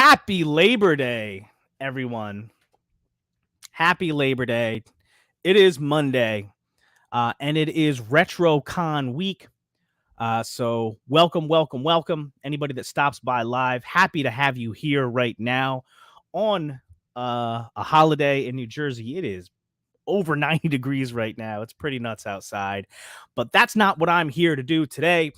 Happy Labor Day, everyone. Happy Labor Day. It is Monday, and it is RetroCon week. So welcome. Anybody that stops by live, happy to have you here right now on a holiday in New Jersey. It is over 90 degrees right now. It's pretty nuts outside, but that's not what I'm here to do today.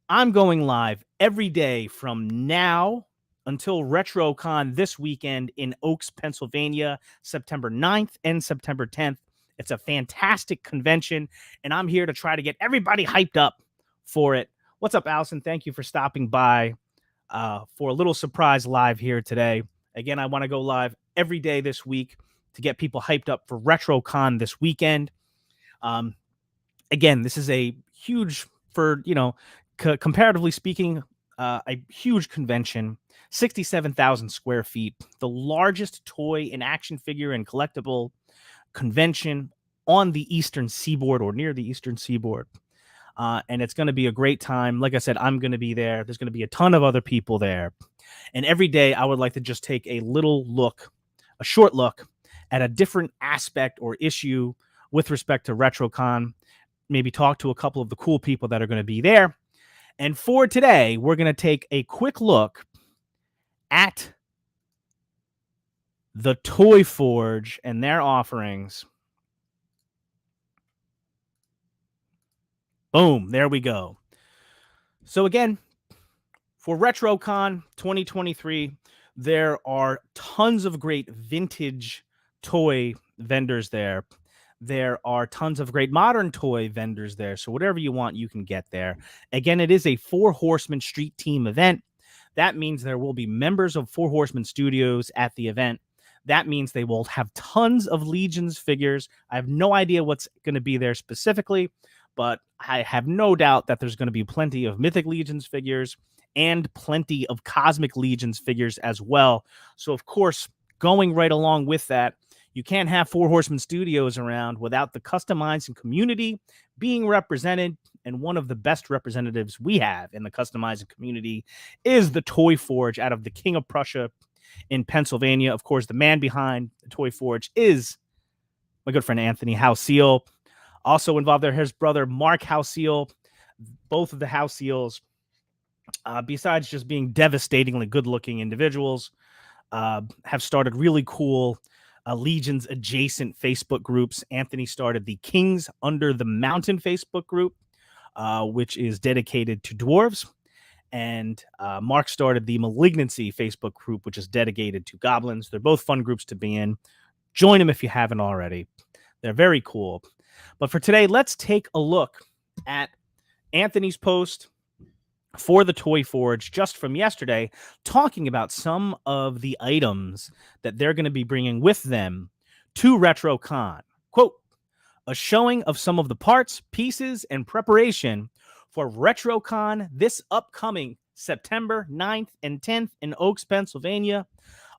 I'm going live every day from now until RetroCon this weekend in Oaks, Pennsylvania, September 9th and September 10th. It's a fantastic convention, and I'm here to try to get everybody hyped up for it. What's up, Allison? Thank you for stopping by for a little surprise live here today. Again, I want to go live every day this week to get people hyped up for RetroCon this weekend. Again, this is a huge, comparatively speaking, a huge convention, 67,000 square feet, the largest toy and action figure and collectible convention on the Eastern Seaboard or near the Eastern Seaboard. And it's going to be a great time. Like I said, I'm going to be there. There's going to be a ton of other people there. And every day I would like to just take a short look at a different aspect or issue with respect to RetroCon, maybe talk to a couple of the cool people that are going to be there. And for today, we're going to take a quick look at the Toy Forge and their offerings. Boom, there we go. So again, for RetroCon 2023, there are tons of great vintage toy vendors there. There are tons of great modern toy vendors there. So whatever you want, you can get there. Again, it is a Four Horsemen Street Team event. That means there will be members of Four Horsemen Studios at the event. That means they will have tons of Legions figures. I have no idea what's going to be there specifically, but I have no doubt that there's going to be plenty of Mythic Legions figures and plenty of Cosmic Legions figures as well. So, of course, going right along with that, you can't have Four Horsemen Studios around without the customizing community being represented. And one of the best representatives we have in the customizing community is the Toy Forge out of the King of Prussia in Pennsylvania. Of course, the man behind the Toy Forge is my good friend Anthony Houseal. Also involved there, his brother Mark Houseal. Both of the Houseals, besides just being devastatingly good-looking individuals, have started really cool Legions adjacent Facebook groups. Anthony started the Kings Under the Mountain Facebook group, which is dedicated to dwarves. And Mark started the Malignancy Facebook group, which is dedicated to goblins. They're both fun groups to be in. Join them if you haven't already. They're very cool. But for today, let's take a look at Anthony's post for the Toy Forge just from yesterday, talking about some of the items that they're going to be bringing with them to RetroCon. Quote, a showing of some of the parts, pieces, and preparation for RetroCon this upcoming September 9th and 10th in Oaks, Pennsylvania.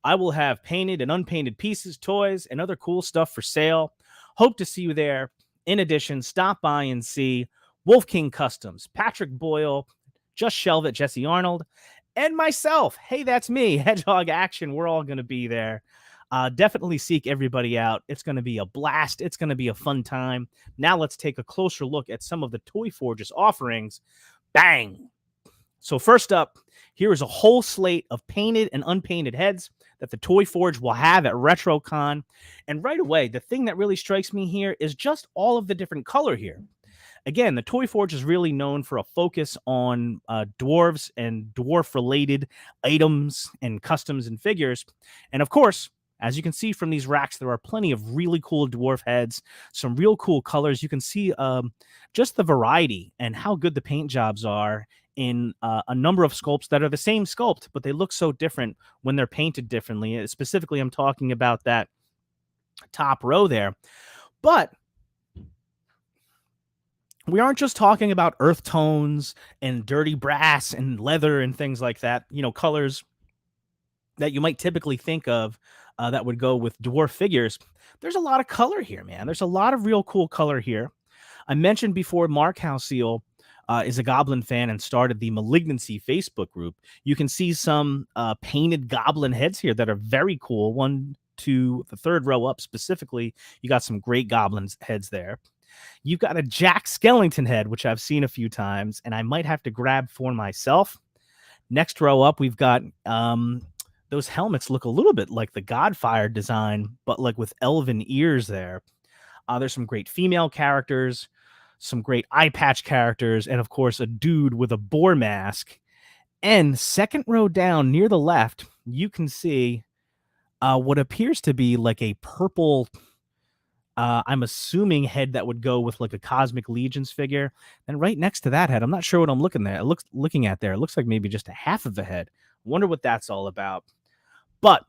I will have painted and unpainted pieces, toys, and other cool stuff for sale. Hope to see you there. In addition, stop by and see Wolf King Customs, Patrick Boyle, Just Shelve It, Jesse Arnold, and myself. Hey, that's me, Hedgehog Action. We're all going to be there. Definitely seek everybody out. It's going to be a blast. It's going to be a fun time. Now let's take a closer look at some of the Toy Forge's offerings. Bang! So first up, here is a whole slate of painted and unpainted heads that the Toy Forge will have at RetroCon. And right away, the thing that really strikes me here is just all of the different color here. Again, the Toy Forge is really known for a focus on dwarves and dwarf-related items and customs and figures. And of course, as you can see from these racks, there are plenty of really cool dwarf heads, some real cool colors. You can see just the variety and how good the paint jobs are in a number of sculpts that are the same sculpt, but they look so different when they're painted differently. Specifically, I'm talking about that top row there. But we aren't just talking about earth tones and dirty brass and leather and things like that, colors that you might typically think of that would go with dwarf figures. There's a lot of color here, man. There's a lot of real cool color here. I mentioned before Mark Houseal is a Goblin fan and started the Malignancy Facebook group. You can see some painted Goblin heads here that are very cool. 1, 2, the third row up specifically, you got some great Goblin heads there. You've got a Jack Skellington head, which I've seen a few times, and I might have to grab for myself. Next row up, we've got those helmets look a little bit like the Godfire design, but like with elven ears there. There's some great female characters, some great eye patch characters, and of course, a dude with a boar mask. And second row down near the left, you can see what appears to be like a purple, I'm assuming head that would go with like a Cosmic Legions figure. And right next to that head, I'm not sure what I'm looking at there. It looks like maybe just a half of a head. Wonder what that's all about. But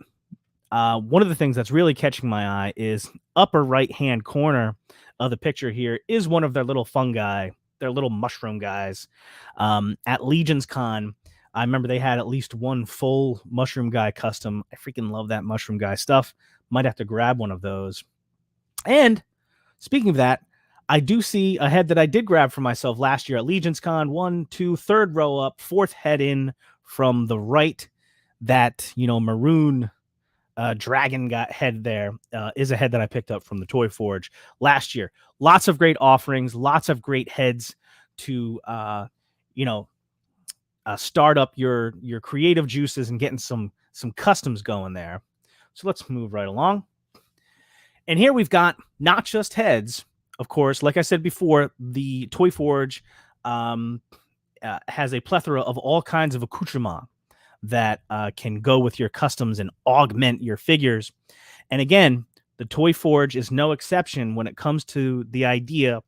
one of the things that's really catching my eye is upper right-hand corner of the picture here is one of their little fungi, their little mushroom guys. At Legions Con, I remember they had at least one full mushroom guy custom. I freaking love that mushroom guy stuff. Might have to grab one of those. And speaking of that, I do see a head that I did grab for myself last year at Legions Con. 1, 2, third row up, fourth head in from the right. That, maroon dragon head there is a head that I picked up from the Toy Forge last year. Lots of great offerings, lots of great heads to, start up your creative juices and getting some customs going there. So let's move right along. And here we've got not just heads, of course. Like I said before, the Toy Forge has a plethora of all kinds of accoutrements that can go with your customs and augment your figures. And again, the Toy Forge is no exception when it comes to the idea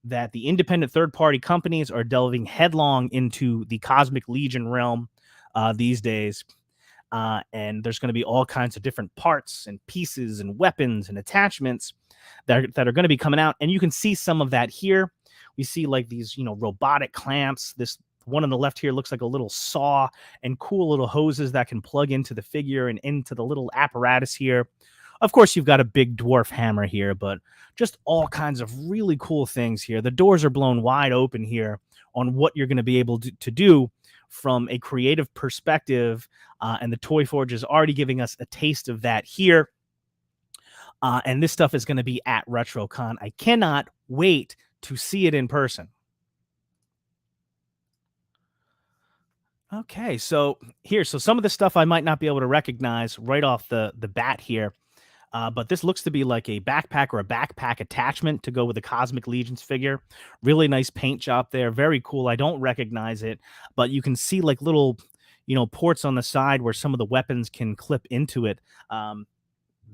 that the independent third-party companies are delving headlong into the Cosmic Legion realm these days. And there's going to be all kinds of different parts and pieces and weapons and attachments that are going to be coming out. And you can see some of that here. We see like these, robotic clamps. This one on the left here looks like a little saw and cool little hoses that can plug into the figure and into the little apparatus here. Of course, you've got a big dwarf hammer here, but just all kinds of really cool things here. The doors are blown wide open here on what you're going to be able to do from a creative perspective. And the Toy Forge is already giving us a taste of that here. And this stuff is going to be at RetroCon. I cannot wait to see it in person. Okay, so some of the stuff I might not be able to recognize right off the bat here. But this looks to be like a backpack or a backpack attachment to go with the Cosmic Legions figure. Really nice paint job there. Very cool. I don't recognize it, but you can see like little, ports on the side where some of the weapons can clip into it.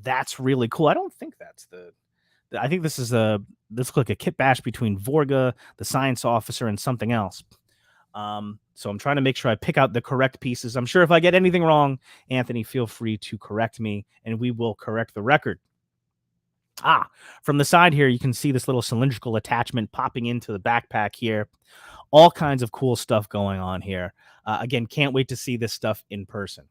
That's really cool. I don't think that's I think this looks like a kit bash between Vorga, the science officer, and something else. So I'm trying to make sure I pick out the correct pieces. I'm sure if I get anything wrong, Anthony, feel free to correct me and we will correct the record. From the side here, you can see this little cylindrical attachment popping into the backpack here. All kinds of cool stuff going on here. Again, can't wait to see this stuff in person.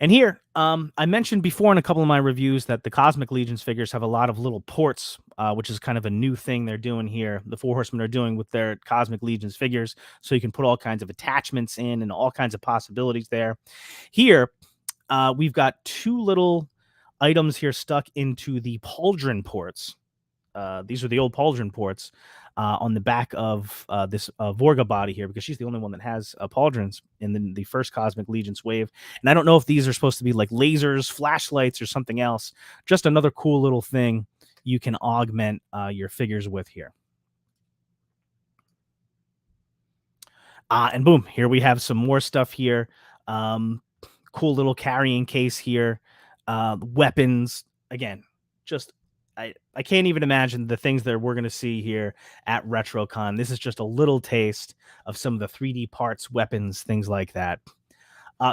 And here, I mentioned before in a couple of my reviews that the Cosmic Legions figures have a lot of little ports, which is kind of a new thing they're doing here. The Four Horsemen are doing with their Cosmic Legions figures. So you can put all kinds of attachments in and all kinds of possibilities there. Here, we've got 2 little items here stuck into the pauldron ports. These are the old pauldron ports on the back of this Vorga body here, because she's the only one that has pauldrons in the first Cosmic Legions wave. And I don't know if these are supposed to be like lasers, flashlights, or something else. Just another cool little thing you can augment your figures with here. And boom, here we have some more stuff here. Cool little carrying case here. Weapons. Again, just I can't even imagine the things that we're going to see here at RetroCon. This is just a little taste of some of the 3D parts, weapons, things like that.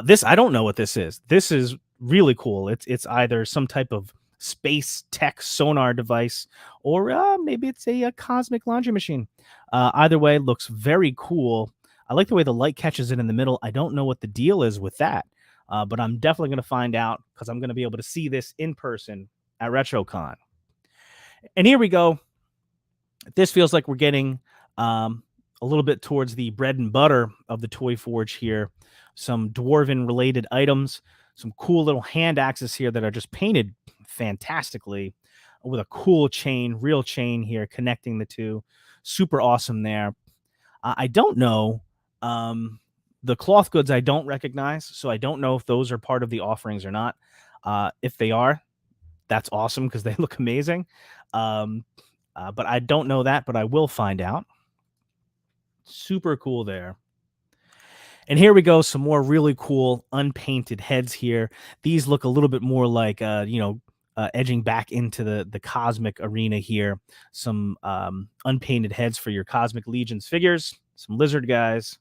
This, I don't know what this is. This is really cool. It's either some type of space tech sonar device, or maybe it's a cosmic laundry machine. Either way, looks very cool. I like the way the light catches it in the middle. I don't know what the deal is with that, but I'm definitely going to find out, because I'm going to be able to see this in person at RetroCon. And here we go. This feels like we're getting a little bit towards the bread and butter of the Toy Forge here. Some dwarven related items, some cool little hand axes here that are just painted fantastically with a cool chain, real chain here connecting the two. Super awesome there. I don't know. The cloth goods I don't recognize, so I don't know if those are part of the offerings or not. If they are, that's awesome because they look amazing. But I don't know that, but I will find out. Super cool there. And here we go, some more really cool unpainted heads here. These look a little bit more like, edging back into the cosmic arena here. Some unpainted heads for your Cosmic Legions figures, some lizard guys.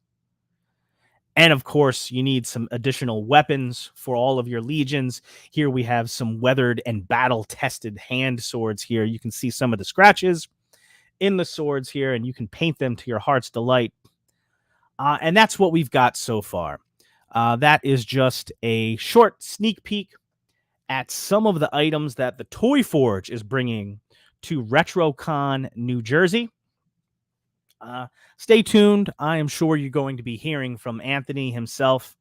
And of course, you need some additional weapons for all of your legions. Here we have some weathered and battle-tested hand swords here. You can see some of the scratches in the swords here, and you can paint them to your heart's delight. And that's what we've got so far. That is just a short sneak peek at some of the items that the Toy Forge is bringing to RetroCon New Jersey. Stay tuned. I am sure you're going to be hearing from Anthony himself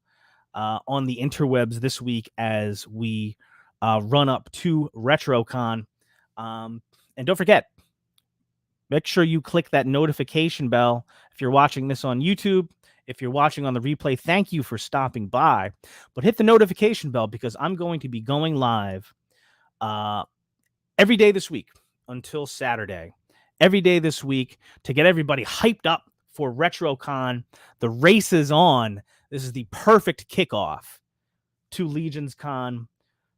on the interwebs this week as we run up to RetroCon. And don't forget, make sure you click that notification bell if you're watching this on YouTube. If you're watching on the replay, thank you for stopping by. But hit the notification bell because I'm going to be going live every day this week until Saturday. Every day this week to get everybody hyped up for RetroCon. The race is on. This is the perfect kickoff to Legions Con.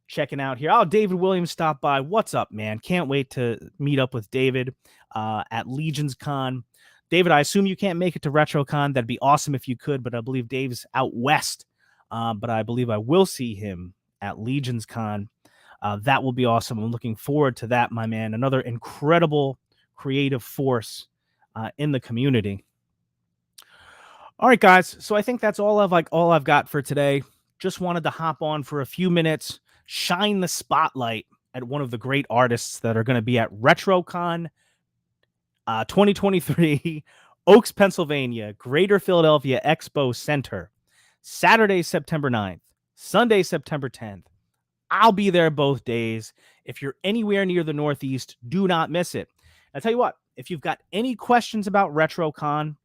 Checking out here. Oh, David Williams stopped by. What's up, man? Can't wait to meet up with David at Legions Con. David, I assume you can't make it to RetroCon. That'd be awesome if you could, but I believe Dave's out west. But I believe I will see him at Legions Con. That will be awesome. I'm looking forward to that, my man. Another incredible creative force in the community. All right, guys. So I think that's all I've got for today. Just wanted to hop on for a few minutes, shine the spotlight at one of the great artists that are going to be at RetroCon 2023, Oaks, Pennsylvania, Greater Philadelphia Expo Center, Saturday, September 9th, Sunday, September 10th. I'll be there both days. If you're anywhere near the Northeast, do not miss it. I'll tell you what, if you've got any questions about RetroCon,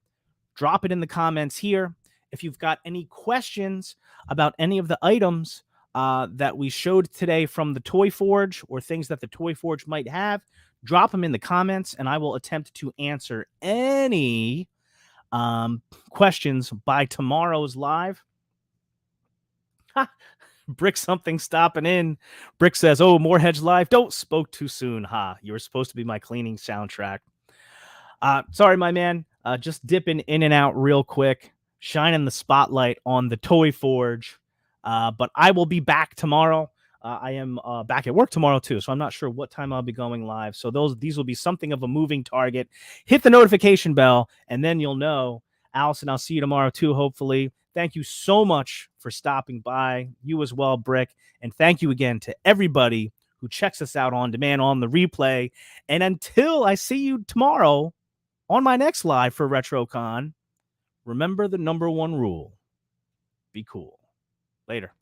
drop it in the comments here. If you've got any questions about any of the items that we showed today from the Toy Forge or things that the Toy Forge might have, drop them in the comments and I will attempt to answer any questions by tomorrow's live. Brick something stopping in. Brick says, oh, more Hedge Live. Don't spoke too soon. You were supposed to be my cleaning soundtrack. Sorry, my man. Just dipping in and out real quick, shining the spotlight on the Toy Forge. But I will be back tomorrow. I am back at work tomorrow too, so I'm not sure what time I'll be going live. So these will be something of a moving target. Hit the notification bell, and then you'll know. Allison, I'll see you tomorrow too, hopefully. Thank you so much for stopping by. You as well, Brick. And thank you again to everybody who checks us out on demand on the replay. And until I see you tomorrow on my next live for RetroCon, remember the number one rule. Be cool. Later.